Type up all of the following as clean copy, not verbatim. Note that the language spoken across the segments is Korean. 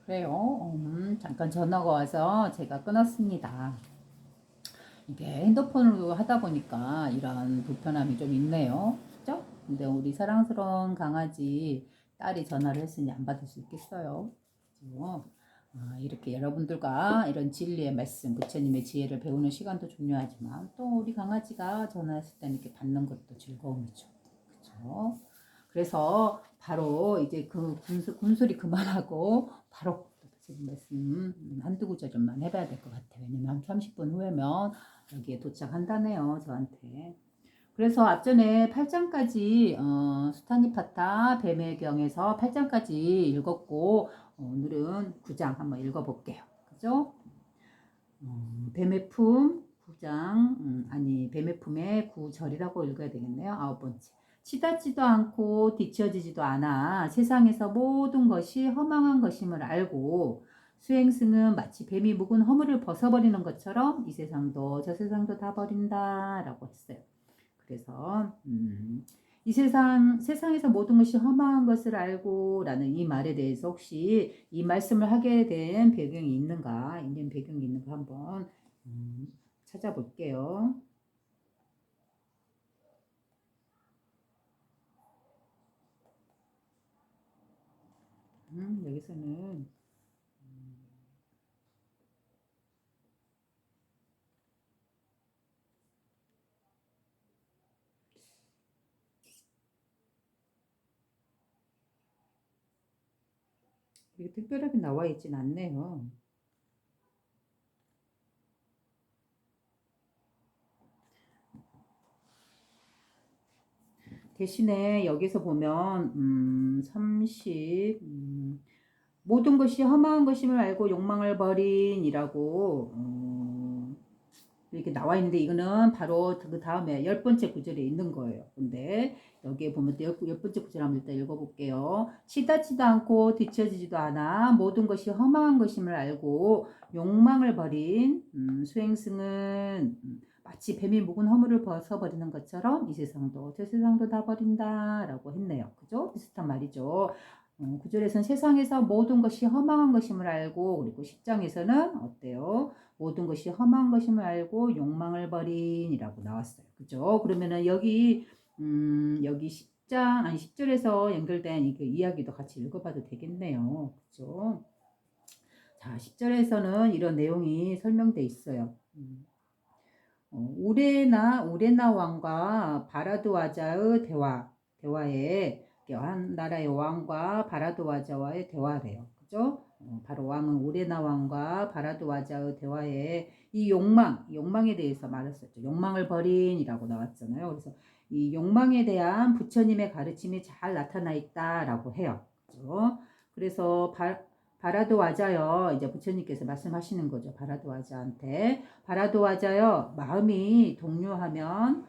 그래요. 잠깐 전화가 와서 제가 끊었습니다. 이게 핸드폰으로 하다 보니까 이런 불편함이 좀 있네요. 그죠? 근데 우리 사랑스러운 강아지 딸이 전화를 했으니 안 받을 수 있겠어요. 그죠? 이렇게 여러분들과 이런 진리의 말씀, 부처님의 지혜를 배우는 시간도 중요하지만 또 우리 강아지가 전화했을 때는 이렇게 받는 것도 즐거움이죠. 그죠? 그래서 바로 이제 그 군소리 그만하고 바로 지금 말씀 한두 구절만 해봐야 될 것 같아요. 왜냐면 한 30분 후에면 여기에 도착한다네요, 저한테. 그래서 앞전에 8장까지 수타니파타 뱀의 경에서 8장까지 읽었고 오늘은 9장 한번 읽어볼게요. 그죠? 뱀의 품 9장 아니 뱀의 품의 9절이라고 읽어야 되겠네요. 9번째. 치닫지도 않고 뒤처지지도 않아 세상에서 모든 것이 허망한 것임을 알고 수행승은 마치 뱀이 묵은 허물을 벗어버리는 것처럼 이 세상도 저 세상도 다 버린다 라고 했어요. 그래서 이 세상에서 모든 것이 허망한 것을 알고 라는 이 말에 대해서 혹시 이 말씀을 하게 된 배경이 있는가, 있는 배경이 있는가 한번 찾아볼게요. 여기서는 이게 특별하게 나와 있진 않네요. 대신에 여기서 보면 30 모든 것이 허망한 것임을 알고 욕망을 버린이라고 이렇게 나와 있는데 이거는 바로 그 다음에 10번째 구절에 있는 거예요. 근데 여기에 보면 10번째 구절 한번 일단 읽어볼게요. 치닫지도 않고 뒤처지지도 않아 모든 것이 허망한 것임을 알고 욕망을 버린 수행승은 마치 뱀이 묵은 허물을 벗어버리는 것처럼 이 세상도 저 세상도 다 버린다 라고 했네요. 그죠? 비슷한 말이죠. 9절에서는 세상에서 모든 것이 허망한 것임을 알고 그리고 10장에서는 어때요? 모든 것이 험한 것임을 알고 욕망을 버린이라고 나왔어요. 그죠? 그러면은 여기 10장 아니 10절에서 연결된 이 이야기도 같이 읽어봐도 되겠네요. 그죠? 자, 10절에서는 이런 내용이 설명돼 있어요. 우레나 왕과 바라드와자의 대화에 한 나라의 왕과 바라드와자와의 대화래요. 그죠? 바로 왕은 우레나 왕과 바라드와자의 대화에 이 욕망에 대해서 말했었죠. 욕망을 버린이라고 나왔잖아요. 그래서 이 욕망에 대한 부처님의 가르침이 잘 나타나 있다라고 해요. 그죠? 그래서 바라드와자여 이제 부처님께서 말씀하시는 거죠. 바라드와자한테 바라도와자여 마음이 동요하면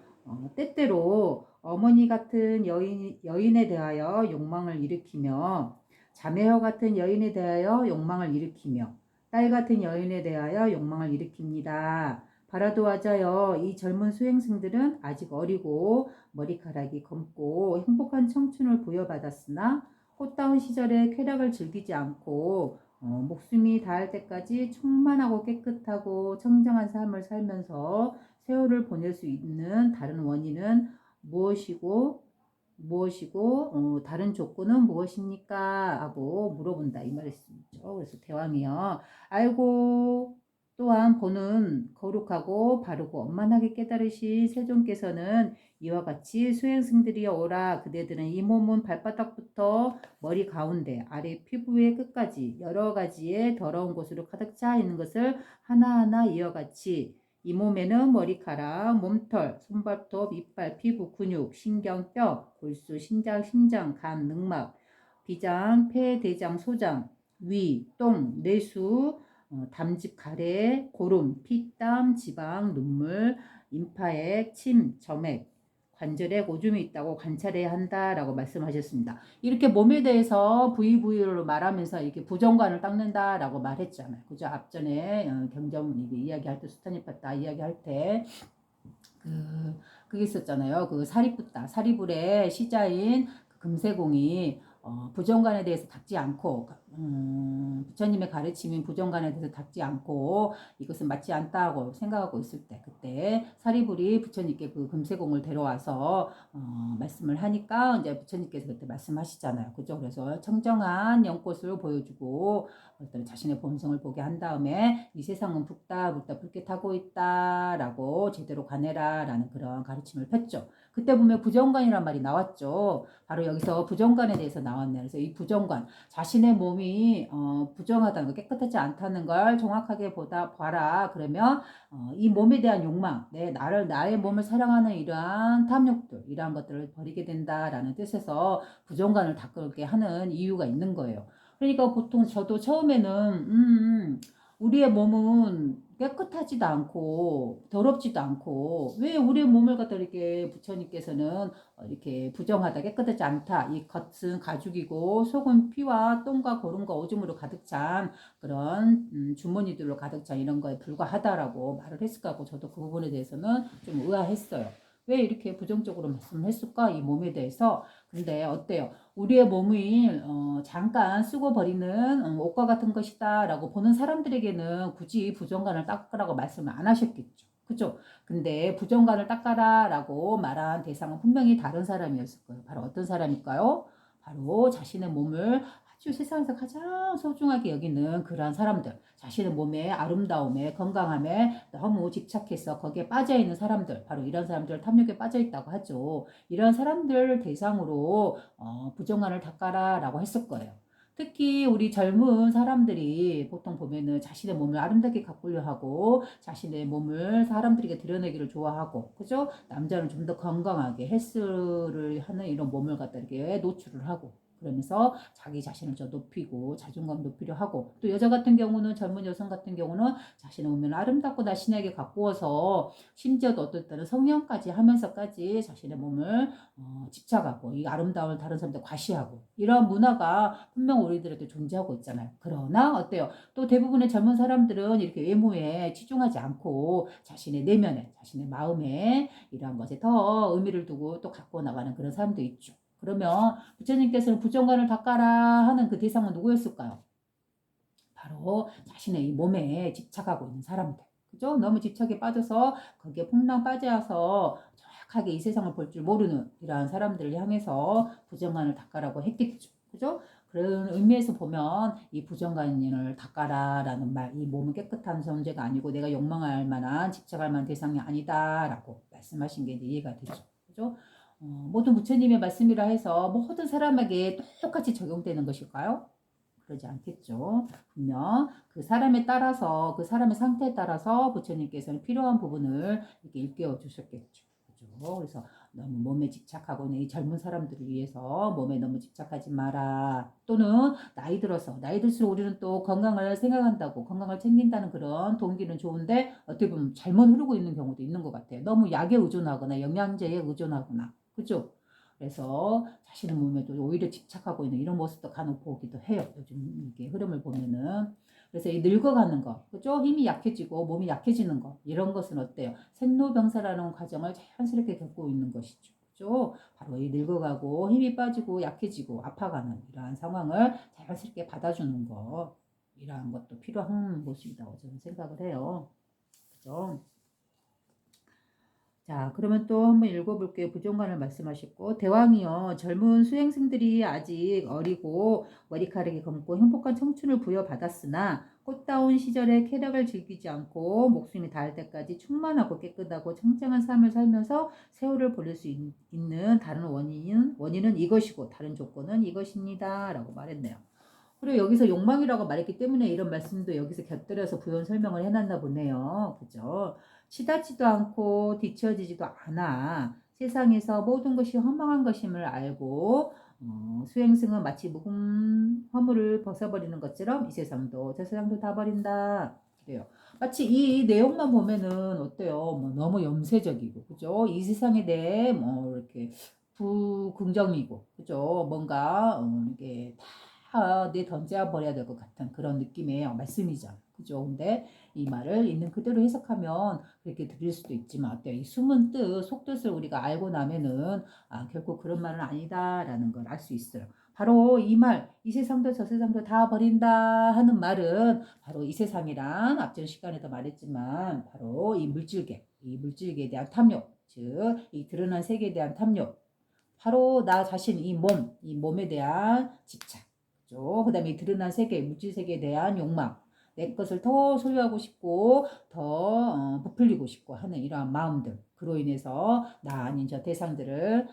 때때로 어머니 같은 여인에 대하여 욕망을 일으키며 자매와 같은 여인에 대하여 욕망을 일으키며 딸 같은 여인에 대하여 욕망을 일으킵니다. 바라도와자여 이 젊은 수행승들은 아직 어리고 머리카락이 검고 행복한 청춘을 부여받았으나 꽃다운 시절에 쾌락을 즐기지 않고 목숨이 닿을 때까지 충만하고 깨끗하고 청정한 삶을 살면서 세월을 보낼 수 있는 다른 원인은 무엇이고 다른 조건은 무엇입니까? 하고 물어본다 이 말이었죠. 그래서 대왕이요. 알고 또한 보는 거룩하고 바르고 원만하게 깨달으신 세존께서는 이와 같이 수행승들이여 오라. 그대들은 이 몸은 발바닥부터 머리 가운데 아래 피부의 끝까지 여러 가지의 더러운 곳으로 가득 차 있는 것을 하나하나 이와 같이 이 몸에는 머리카락, 몸털, 손발톱, 이빨, 피부, 근육, 신경, 뼈, 골수, 신장, 심장, 간, 늑막, 비장, 폐, 대장, 소장, 위, 똥, 뇌수, 담즙, 가래, 고름, 피, 땀, 지방, 눈물, 임파액, 침, 점액, 관절에 오줌이 있다고 관찰해야 한다라고 말씀하셨습니다. 이렇게 몸에 대해서 부위부위로 말하면서 이렇게 부정관을 닦는다라고 말했잖아요. 그죠? 앞전에 경전 이야기할 때 수타니파타 이야기할 때 그게 있었잖아요. 그 사리불의 시자인 그 금세공이 부정관에 대해서 닦지 않고 부처님의 가르침인 부정관에 대해서 닦지 않고 이것은 맞지 않다고 생각하고 있을 때 그때 사리불이 부처님께 그 금세공을 데려와서 말씀을 하니까 이제 부처님께서 그때 말씀하시잖아요. 그죠? 그래서 청정한 연꽃을 보여주고 어떤 자신의 본성을 보게 한 다음에 이 세상은 붉다 붉게 타고 있다라고 제대로 가내라 라는 그런 가르침을 폈죠. 그때 보면 부정관이란 말이 나왔죠. 바로 여기서 부정관에 대해서 나왔네요. 그래서 이 부정관, 자신의 몸이 부정하다는 거, 깨끗하지 않다는 걸 정확하게 봐라. 그러면 이 몸에 대한 욕망, 나의 몸을 사랑하는 이러한 탐욕들, 이러한 것들을 버리게 된다라는 뜻에서 부정관을 닦게 하는 이유가 있는 거예요. 그러니까 보통 저도 처음에는 우리의 몸은 깨끗하지도 않고 더럽지도 않고 왜 우리의 몸을 갖다 이렇게 부처님께서는 이렇게 부정하다 깨끗하지 않다 이 겉은 가죽이고 속은 피와 똥과 거름과 오줌으로 가득 찬 그런 주머니들로 가득 찬 이런 거에 불과하다라고 말을 했을까 하고 저도 그 부분에 대해서는 좀 의아했어요. 왜 이렇게 부정적으로 말씀을 했을까 이 몸에 대해서. 근데 어때요? 우리의 몸이 잠깐 쓰고 버리는 옷과 같은 것이다 라고 보는 사람들에게는 굳이 부정관을 닦으라고 말씀을 안 하셨겠죠. 그죠? 근데 부정관을 닦아라 라고 말한 대상은 분명히 다른 사람이었을 거예요. 바로 어떤 사람일까요? 바로 자신의 몸을 아주 세상에서 가장 소중하게 여기는 그러한 사람들, 자신의 몸의 아름다움에 건강함에 너무 집착해서 거기에 빠져있는 사람들, 바로 이런 사람들 탐욕에 빠져있다고 하죠. 이런 사람들 대상으로 부정관을 닦아라 라고 했을 거예요. 특히 우리 젊은 사람들이 보통 보면은 자신의 몸을 아름답게 가꾸려 하고 자신의 몸을 사람들에게 드러내기를 좋아하고 그죠? 남자는 좀 더 건강하게 헬스를 하는 이런 몸을 갖다 이렇게 노출을 하고 그러면서 자기 자신을 좀 높이고 자존감 높이려 하고 또 여자 같은 경우는 젊은 여성 같은 경우는 자신의 몸을 아름답고 날씬하게 가꾸어서 심지어 어떨 때는 성형까지 하면서까지 자신의 몸을 집착하고 이 아름다움을 다른 사람들 과시하고 이런 문화가 분명 우리들에도 존재하고 있잖아요. 그러나 어때요? 또 대부분의 젊은 사람들은 이렇게 외모에 치중하지 않고 자신의 내면에 자신의 마음에 이러한 것에 더 의미를 두고 또 갖고 나가는 그런 사람도 있죠. 그러면 부처님께서는 부정관을 닦아라 하는 그 대상은 누구였을까요? 바로 자신의 이 몸에 집착하고 있는 사람들. 그죠? 너무 집착에 빠져서 거기에 퐁당 빠져서 정확하게 이 세상을 볼 줄 모르는 이러한 사람들을 향해서 부정관을 닦아라고 했겠죠. 그죠? 그런 의미에서 보면 이 부정관을 닦아라라는 말, 이 몸은 깨끗한 존재가 아니고 내가 욕망할 만한 집착할 만한 대상이 아니다라고 말씀하신 게 이해가 되죠. 그죠? 모든 부처님의 말씀이라 해서 모든 사람에게 똑같이 적용되는 것일까요? 그러지 않겠죠. 분명 그 사람에 따라서 그 사람의 상태에 따라서 부처님께서는 필요한 부분을 이렇게 일깨워 주셨겠죠. 그죠? 그래서 너무 몸에 집착하고는 이 젊은 사람들을 위해서 몸에 너무 집착하지 마라. 또는 나이 들수록 우리는 또 건강을 생각한다고 건강을 챙긴다는 그런 동기는 좋은데 어떻게 보면 잘못 흐르고 있는 경우도 있는 것 같아요. 너무 약에 의존하거나 영양제에 의존하거나 그죠? 그래서 자신의 몸에도 오히려 집착하고 있는 이런 모습도 간혹 보기도 해요. 요즘 이게 흐름을 보면은. 그래서 이 늙어가는 거, 그죠? 힘이 약해지고 몸이 약해지는 거, 이런 것은 어때요? 생로병사라는 과정을 자연스럽게 겪고 있는 것이죠. 그죠? 바로 이 늙어가고 힘이 빠지고 약해지고 아파가는 이러한 상황을 자연스럽게 받아주는 거, 이러한 것도 필요한 모습이라고 저는 생각을 해요. 그죠? 자, 그러면 또 한번 읽어볼게요. 부정관을 말씀하셨고, 대왕이여, 젊은 수행승들이 아직 어리고 머리카락이 검고 행복한 청춘을 부여받았으나 꽃다운 시절에 쾌락을 즐기지 않고 목숨이 닿을 때까지 충만하고 깨끗하고 청정한 삶을 살면서 세월을 보낼 수 있는 다른 원인은 이것이고 다른 조건은 이것입니다. 라고 말했네요. 그리고 여기서 욕망이라고 말했기 때문에 이런 말씀도 여기서 곁들여서 부연 설명을 해놨나 보네요. 그죠? 치닫지도 않고 뒤처지지도 않아. 세상에서 모든 것이 허망한 것임을 알고 수행승은 마치 묵은 허물을 벗어버리는 것처럼 이 세상도 저 세상도 다 버린다. 그래요. 마치 이 내용만 보면은 어때요? 뭐 너무 염세적이고, 그죠? 이 세상에 대해 뭐 이렇게 부긍정이고, 그죠? 뭔가 이게 다 내던져 버려야 될 것 같은 그런 느낌의 말씀이죠. 그죠? 근데 이 말을 있는 그대로 해석하면 그렇게 들릴 수도 있지만 어때요? 이 숨은 뜻, 속뜻을 우리가 알고 나면은 결국 그런 말은 아니다라는 걸 알 수 있어요. 바로 이 말, 이 세상도 저 세상도 다 버린다 하는 말은 바로 이 세상이란 앞전 시간에도 말했지만 바로 이 물질계, 이 물질계에 대한 탐욕, 즉 이 드러난 세계에 대한 탐욕, 바로 나 자신 이 몸, 이 몸에 대한 집착, 그 다음에 이 드러난 세계, 물질 세계에 대한 욕망, 내 것을 더 소유하고 싶고 더 부풀리고 싶고 하는 이러한 마음들, 그로 인해서 나 아닌 저 대상들을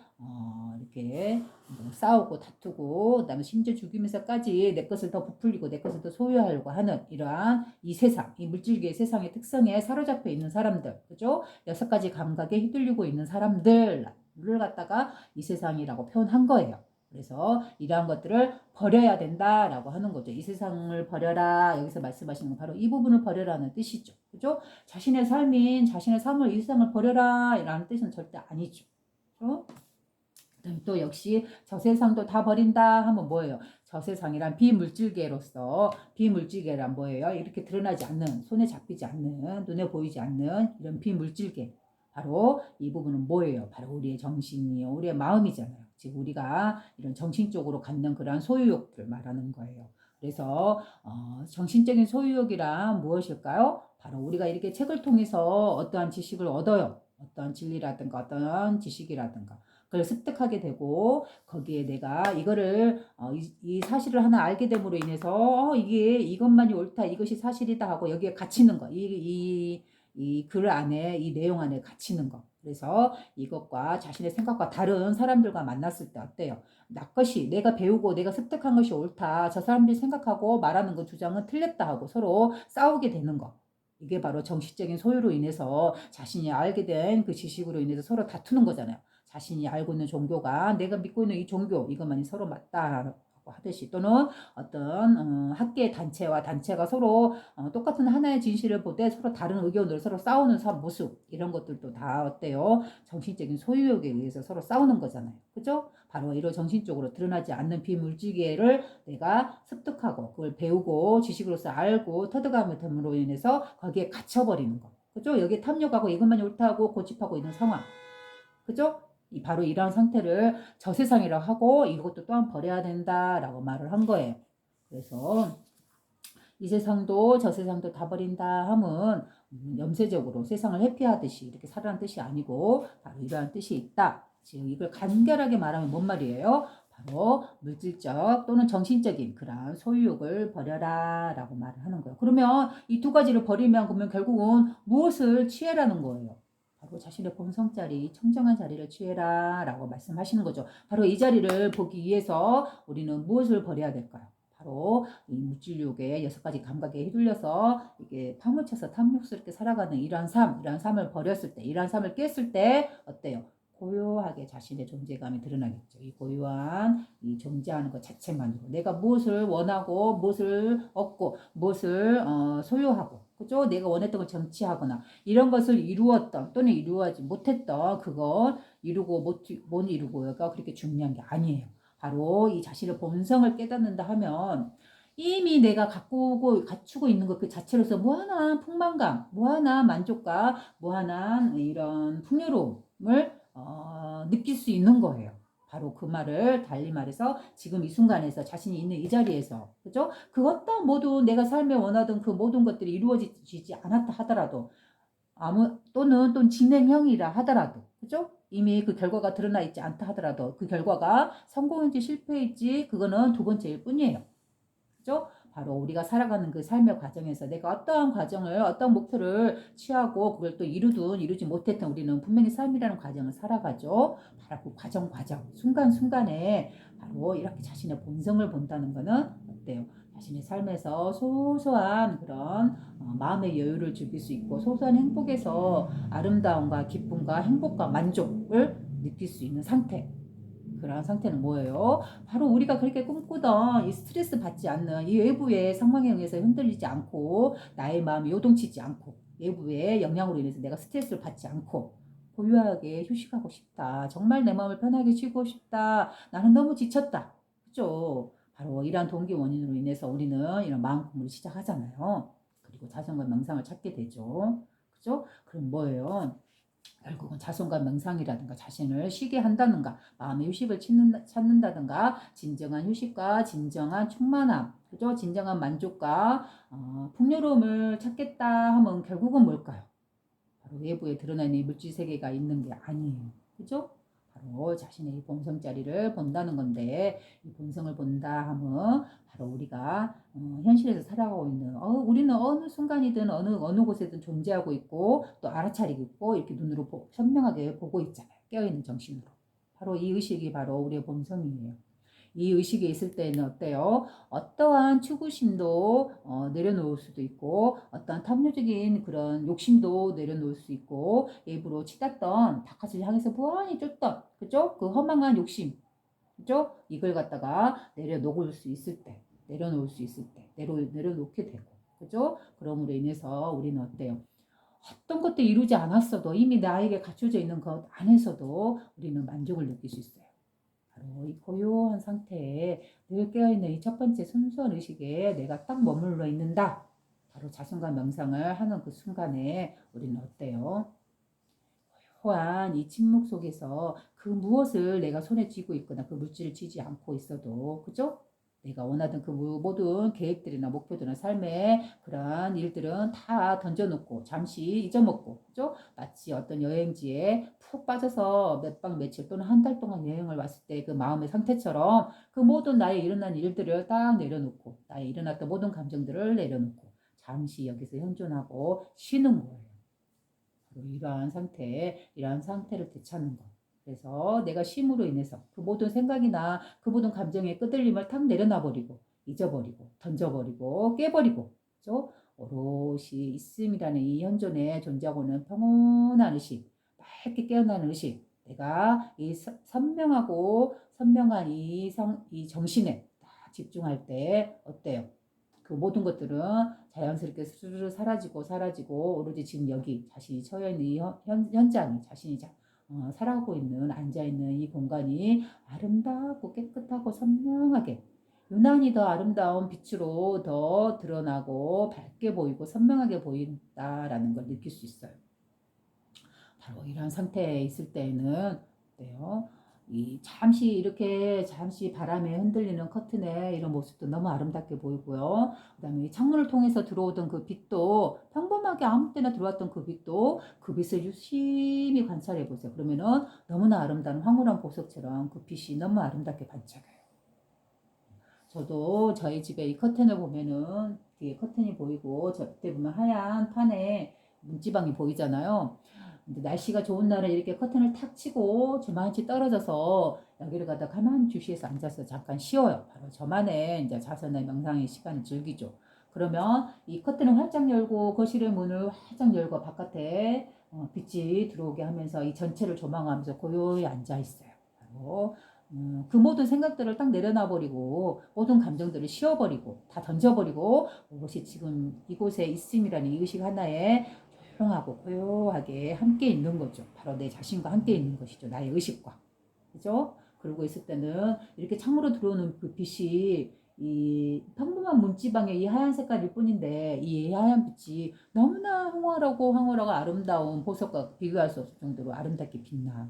이렇게 뭐 싸우고 다투고 그다음에 심지어 죽이면서까지 내 것을 더 부풀리고 내 것을 더 소유하려고 하는 이러한 이 세상, 이 물질계의 세상의 특성에 사로잡혀 있는 사람들, 그죠? 6가지 감각에 휘둘리고 있는 사람들을 갖다가 이 세상이라고 표현한 거예요. 그래서 이러한 것들을 버려야 된다라고 하는 거죠. 이 세상을 버려라. 여기서 말씀하시는 건 바로 이 부분을 버려라는 뜻이죠. 그죠? 자신의 삶인 자신의 삶을 이 세상을 버려라 라는 뜻은 절대 아니죠. 그죠? 그다음에 또 역시 저 세상도 다 버린다 하면 뭐예요? 저 세상이란 비물질계로서, 비물질계란 뭐예요? 이렇게 드러나지 않는, 손에 잡히지 않는, 눈에 보이지 않는 이런 비물질계, 바로 이 부분은 뭐예요? 바로 우리의 정신이요, 우리의 마음이잖아요. 즉 우리가 이런 정신적으로 갖는 그러한 소유욕들 말하는 거예요. 그래서 정신적인 소유욕이란 무엇일까요? 바로 우리가 이렇게 책을 통해서 어떠한 지식을 얻어요. 어떠한 진리라든가 어떠한 지식이라든가 그걸 습득하게 되고 거기에 내가 이거를 이 사실을 하나 알게 됨으로 인해서 이게 이것만이 옳다, 이것이 사실이다 하고 여기에 갇히는 거, 이 글 안에, 이 내용 안에 갇히는 거. 그래서 이것과 자신의 생각과 다른 사람들과 만났을 때 어때요? 나 것이, 내가 배우고 내가 습득한 것이 옳다, 저 사람들이 생각하고 말하는 그 주장은 틀렸다 하고 서로 싸우게 되는 거. 이게 바로 정신적인 소유로 인해서 자신이 알게 된 그 지식으로 인해서 서로 다투는 거잖아요. 자신이 알고 있는 종교가 내가 믿고 있는 이 종교 이것만이 서로 맞다라고 하듯이, 또는 어떤 학계 단체와 단체가 서로 똑같은 하나의 진실을 보되 서로 다른 의견으로 서로 싸우는 모습, 이런 것들도 다 어때요? 정신적인 소유욕에 의해서 서로 싸우는 거잖아요. 그죠? 바로 이런 정신적으로 드러나지 않는 비물질계를 내가 습득하고 그걸 배우고 지식으로서 알고 터득함을 됨으로 인해서 거기에 갇혀버리는 거. 그죠? 여기에 탐욕하고 이것만이 옳다고 고집하고 있는 상황. 그죠? 바로 이러한 상태를 저세상이라고 하고 이것도 또한 버려야 된다라고 말을 한 거예요. 그래서 이 세상도 저 세상도 다 버린다 함은 염세적으로 세상을 회피하듯이 이렇게 살아라는 뜻이 아니고 바로 이러한 뜻이 있다. 지금 이걸 간결하게 말하면 뭔 말이에요? 바로 물질적 또는 정신적인 그러한 소유욕을 버려라 라고 말을 하는 거예요. 그러면 이 2가지를 버리면 그러면 결국은 무엇을 취해라는 거예요? 바로 자신의 본성 자리, 청정한 자리를 취해라 라고 말씀하시는 거죠. 바로 이 자리를 보기 위해서 우리는 무엇을 버려야 될까요? 바로 이 물질욕의 6가지 감각에 휘둘려서 이게 파묻혀서 탐욕스럽게 살아가는 이러한 삶을 버렸을 때, 이러한 삶을 깼을 때 어때요? 고요하게 자신의 존재감이 드러나겠죠. 이 고요한 이 존재하는 것 자체만으로 내가 무엇을 원하고 무엇을 얻고 무엇을 소유하고, 그죠? 내가 원했던 걸 정치하거나 이런 것을 이루었던 또는 이루어지 못했던 그걸 이루고 못 이루고가 그렇게 중요한 게 아니에요. 바로 이 자신의 본성을 깨닫는다 하면 이미 내가 갖추고 있는 것 그 자체로서 무한한 풍만감, 무한한 만족감, 무한한 이런 풍요로움을 느낄 수 있는 거예요. 바로 그 말을 달리 말해서 지금 이 순간에서 자신이 있는 이 자리에서, 그죠? 그 어떤 모든 내가 삶에 원하던 그 모든 것들이 이루어지지 않았다 하더라도 또는 진행형이라 하더라도, 그죠? 이미 그 결과가 드러나 있지 않다 하더라도 그 결과가 성공인지 실패인지 그거는 2번째일 뿐이에요. 그죠? 바로 우리가 살아가는 그 삶의 과정에서 내가 어떠한 과정을, 어떤 목표를 취하고 그걸 또 이루지 못했던 우리는 분명히 삶이라는 과정을 살아가죠. 바로 그 과정, 순간순간에 바로 이렇게 자신의 본성을 본다는 거는 어때요? 자신의 삶에서 소소한 그런 마음의 여유를 즐길 수 있고 소소한 행복에서 아름다움과 기쁨과 행복과 만족을 느낄 수 있는 상태. 그런 상태는 뭐예요? 바로 우리가 그렇게 꿈꾸던 이 스트레스 받지 않는 이 외부의 상황에 의해서 흔들리지 않고 나의 마음이 요동치지 않고 외부의 영향으로 인해서 내가 스트레스를 받지 않고 고요하게 휴식하고 싶다. 정말 내 마음을 편하게 쉬고 싶다. 나는 너무 지쳤다. 그죠? 바로 이러한 동기 원인으로 인해서 우리는 이런 마음 공부를 시작하잖아요. 그리고 자성과 명상을 찾게 되죠. 그죠? 그럼 뭐예요? 결국은 자손과 명상이라든가 자신을 쉬게 한다든가 마음의 휴식을 찾는다든가 진정한 휴식과 진정한 충만함, 그죠? 진정한 만족과 풍요로움을 찾겠다 하면 결국은 뭘까요? 바로 외부에 드러나는 이 물질 세계가 있는 게 아니에요. 그죠? 바로 자신의 이 본성 자리를 본다는 건데 이 본성을 본다 하면 바로 우리가 현실에서 살아가고 있는 우리는 어느 순간이든 어느 곳에든 존재하고 있고 또 알아차리고 있고 이렇게 눈으로 선명하게 보고 있잖아요. 깨어있는 정신으로. 바로 이 의식이 바로 우리의 본성이에요. 이 의식이 있을 때는 어때요? 어떠한 추구심도 내려놓을 수도 있고 어떠한 탐욕적인 그런 욕심도 내려놓을 수 있고 일부러 치닫던 바깥을 향해서 무한히 쫓던 그죠? 그 허망한 욕심 그죠? 이걸 갖다가 내려놓을 수 있을 때 내려놓을 수 있을 때 내려놓게 되고 그죠? 그럼으로 인해서 우리는 어때요? 어떤 것도 이루지 않았어도 이미 나에게 갖춰져 있는 것 안에서도 우리는 만족을 느낄 수 있어요. 바로 이 고요한 상태에 늘 깨어있는 이 첫 번째 순수한 의식에 내가 딱 머물러 있는다. 바로 자성과 명상을 하는 그 순간에 우리는 어때요? 고요한 이 침묵 속에서 그 무엇을 내가 손에 쥐고 있거나 그 물질을 쥐지 않고 있어도 그죠? 내가 원하던 그 모든 계획들이나 목표들이나 삶의 그러한 일들은 다 던져놓고 잠시 잊어먹고 그죠? 마치 어떤 여행지에 푹 빠져서 몇 박 며칠 또는 한 달 동안 여행을 왔을 때 그 마음의 상태처럼 그 모든 나의 일어난 일들을 딱 내려놓고 나의 일어났던 모든 감정들을 내려놓고 잠시 여기서 현존하고 쉬는 거예요. 이러한 상태를 되찾는 것. 그래서 내가 쉼으로 인해서 그 모든 생각이나 그 모든 감정의 끄들림을 탁 내려놔버리고 잊어버리고 던져버리고 깨버리고 그죠? 오롯이 있음이라는 이 현존에 존재하고는 평온한 의식, 맑게 깨어나는 의식, 내가 이 선명한 이 정신에 딱 집중할 때 어때요? 그 모든 것들은 자연스럽게 스르르 사라지고 오로지 지금 여기 자신이 처해 있는 이 현장이 자신이 살아가고 있는 앉아있는 이 공간이 아름답고 깨끗하고 선명하게 유난히 더 아름다운 빛으로 더 드러나고 밝게 보이고 선명하게 보인다라는 걸 느낄 수 있어요. 바로 이런 상태에 있을 때에는 어때요? 잠시 바람에 흔들리는 커튼의 이런 모습도 너무 아름답게 보이고요. 그다음에 창문을 통해서 들어오던 그 빛도 평범하게 아무 때나 들어왔던 그 빛도 그 빛을 유심히 관찰해 보세요. 그러면은 너무나 아름다운 황홀한 보석처럼 그 빛이 너무 아름답게 반짝여요. 저도 저희 집에 이 커튼을 보면은 뒤에 커튼이 보이고 저 밑에 보면 하얀 판에 문지방이 보이잖아요. 근데 날씨가 좋은 날에 이렇게 커튼을 탁 치고 저만치 떨어져서 여기를 갖다 가만히 주시해서 앉아서 잠깐 쉬어요. 바로 저만의 이제 자선의 명상의 시간을 즐기죠. 그러면 이 커튼을 활짝 열고 거실의 문을 활짝 열고 바깥에 빛이 들어오게 하면서 이 전체를 조망하면서 고요히 앉아 있어요. 바로 그 모든 생각들을 딱 내려놔버리고 모든 감정들을 쉬어버리고 다 던져버리고 이것이 지금 이곳에 있음이라는 이 의식 하나에 조용하고 고요하게 함께 있는 거죠. 바로 내 자신과 함께 있는 것이죠. 나의 의식과. 그죠? 그러고 있을 때는 이렇게 창으로 들어오는 그 빛이 이 평범한 문지방의 이 하얀 색깔일 뿐인데 이 하얀 빛이 너무나 황홀하고 아름다운 보석과 비교할 수 없을 정도로 아름답게 빛나.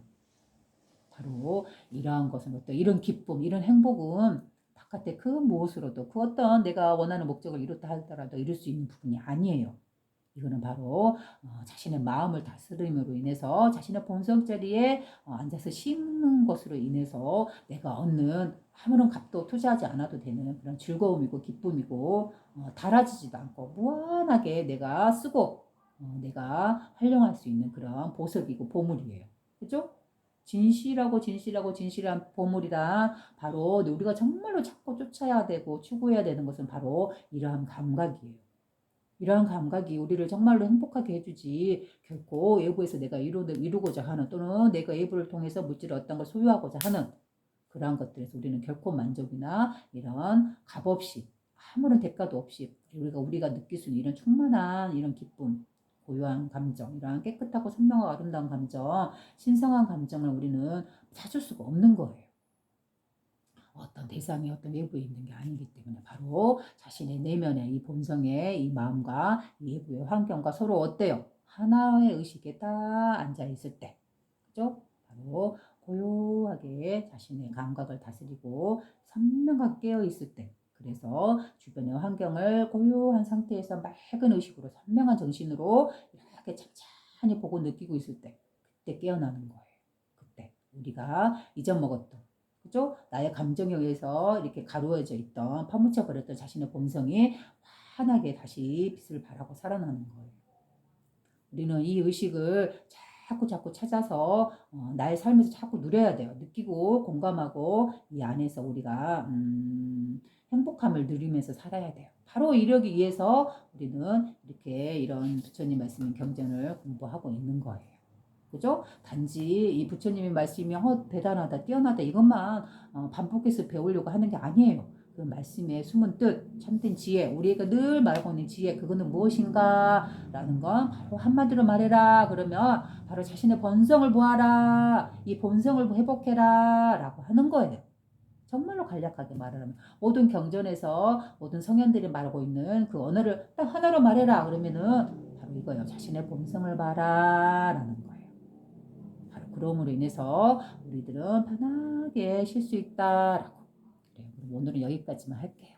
바로 이러한 것은 이런 기쁨, 이런 행복은 바깥의 그 무엇으로도 그 어떤 내가 원하는 목적을 이뤘다 하더라도 이룰 수 있는 부분이 아니에요. 이거는 바로 자신의 마음을 다스림으로 인해서 자신의 본성 자리에 앉아서 쉬는 것으로 인해서 내가 얻는 아무런 값도 투자하지 않아도 되는 그런 즐거움이고 기쁨이고 달아지지도 않고 무한하게 내가 쓰고 내가 활용할 수 있는 그런 보석이고 보물이에요. 그죠? 진실한 보물이라 바로 우리가 정말로 찾고 쫓아야 되고 추구해야 되는 것은 바로 이러한 감각이에요. 이러한 감각이 우리를 정말로 행복하게 해주지 결코 외부에서 내가 이루고자 하는 또는 내가 외부를 통해서 물질을 어떤 걸 소유하고자 하는 그러한 것들에서 우리는 결코 만족이나 이런 값없이 아무런 대가도 없이 우리가 느낄 수 있는 이런 충만한 이런 기쁨 고요한 감정 이러한 깨끗하고 선명하고 아름다운 감정 신성한 감정을 우리는 찾을 수가 없는 거예요. 어떤 대상이 어떤 외부에 있는 게 아니기 때문에 바로 자신의 내면의 이 본성의 이 마음과 이 외부의 환경과 서로 어때요? 하나의 의식에 딱 앉아 있을 때, 그죠? 바로 고요하게 자신의 감각을 다스리고 선명하게 깨어 있을 때, 그래서 주변의 환경을 고요한 상태에서 맑은 의식으로 선명한 정신으로 이렇게 찬찬히 보고 느끼고 있을 때, 그때 깨어나는 거예요. 그때 우리가 잊어먹었던, 그죠? 나의 감정에 의해서 이렇게 가루어져 있던, 파묻혀 버렸던 자신의 본성이 환하게 다시 빛을 발하고 살아나는 거예요. 우리는 이 의식을 자꾸 찾아서 나의 삶에서 자꾸 누려야 돼요. 느끼고 공감하고 이 안에서 우리가 행복함을 누리면서 살아야 돼요. 바로 이러기 위해서 우리는 이렇게 이런 부처님 말씀인 경전을 공부하고 있는 거예요. 그죠? 단지 이 부처님의 말씀이 대단하다, 뛰어나다 이것만 반복해서 배우려고 하는 게 아니에요. 그 말씀의 숨은 뜻, 참된 지혜, 우리가 늘 말하고 있는 지혜, 그거는 무엇인가? 라는 건 바로 한마디로 말해라. 그러면 바로 자신의 본성을 보아라. 이 본성을 회복해라. 라고 하는 거예요. 정말로 간략하게 말하면 모든 경전에서 모든 성현들이 말하고 있는 그 언어를 딱 하나로 말해라. 그러면은 바로 이거예요. 자신의 본성을 봐라. 라는 거예요. 바로 그럼으로 인해서 우리들은 편하게 쉴 수 있다라고. 그래요. 그럼 오늘은 여기까지만 할게요.